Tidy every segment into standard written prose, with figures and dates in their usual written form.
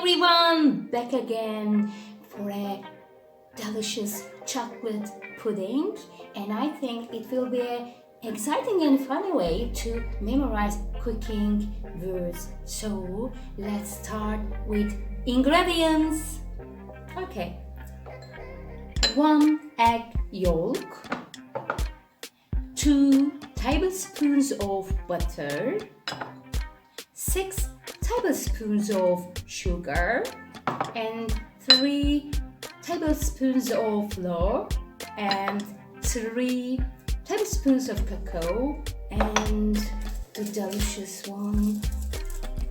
everyone, back again for a delicious chocolate pudding, and I think it will be an exciting and funny way to memorize cooking words. So let's start with ingredients. Okay, 1 egg yolk, 2 tablespoons of butter, 6 tablespoons of sugar, and 3 tablespoons of flour, and 3 tablespoons of cacao, and the delicious one,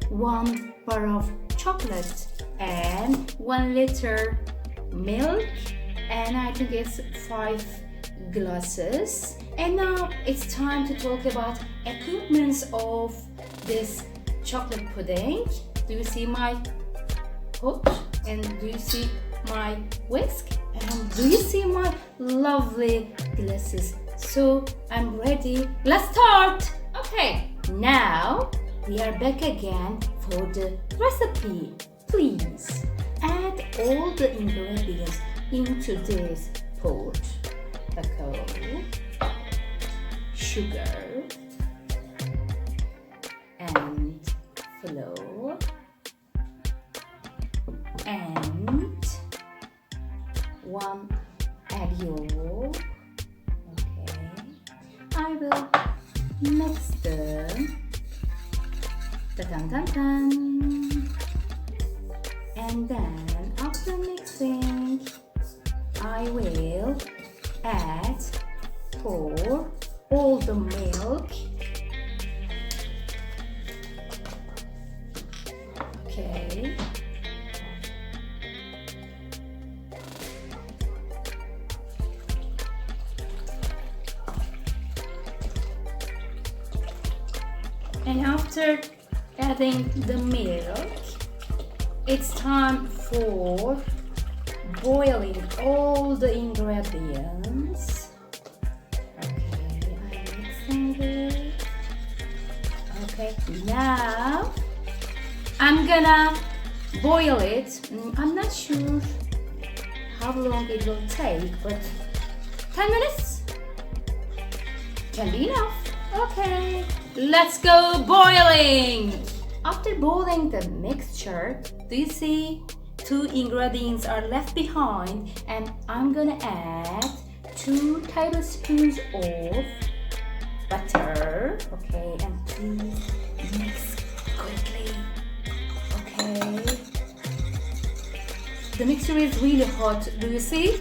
1 bar of chocolate, and 1 liter milk, and I think it's 5 glasses. And now it's time to talk about equipments of this chocolate pudding. Do you see my pot? And do you see my whisk? And do you see my lovely glasses? So I'm ready. Let's start! Okay, now we are back again for the recipe. Please add all the ingredients into this pot. Cacao, sugar, and flour, and 1 egg yolk. Okay, I will mix them. Ta-tan-tan-tan. And then after mixing, I will pour all the milk. Okay. And after adding the milk, it's time for boiling all the ingredients. Okay, I'm mixing it. Okay, now I'm gonna boil it. I'm not sure how long it will take, but 10 minutes can be enough. Okay, let's go boiling. After boiling the mixture, do you see 2 ingredients are left behind, and I'm gonna add 2 tablespoons of butter. Okay, and please mix quickly. Okay, the mixture is really hot. Do you see?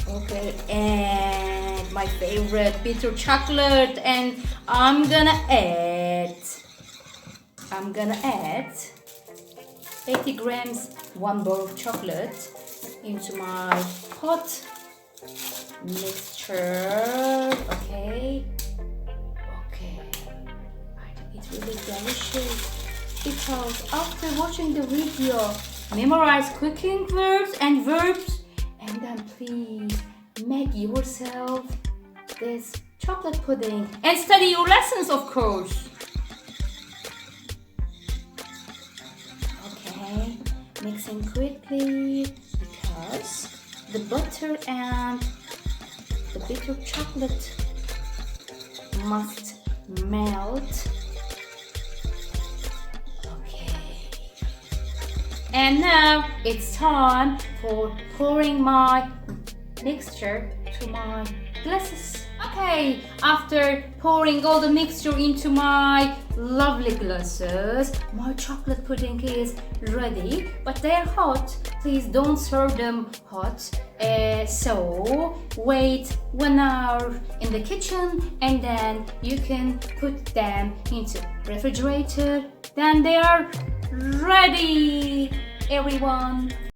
Okay, and my favorite bitter chocolate, and I'm gonna add 80 grams, 1 bowl of chocolate into my pot mixture. Okay, I think it's really delicious, because after watching the video, memorize cooking words and verbs, and then please make yourself this chocolate pudding and study your lessons, of course. Okay, mixing quickly, because the butter and the bitter chocolate must melt. And now it's time for pouring my mixture to my glasses. Okay, after pouring all the mixture into my lovely glasses, my chocolate pudding is ready, but they're hot. Please don't serve them hot. So wait 1 hour in the kitchen, and then you can put them into refrigerator. Then they are ready, everyone.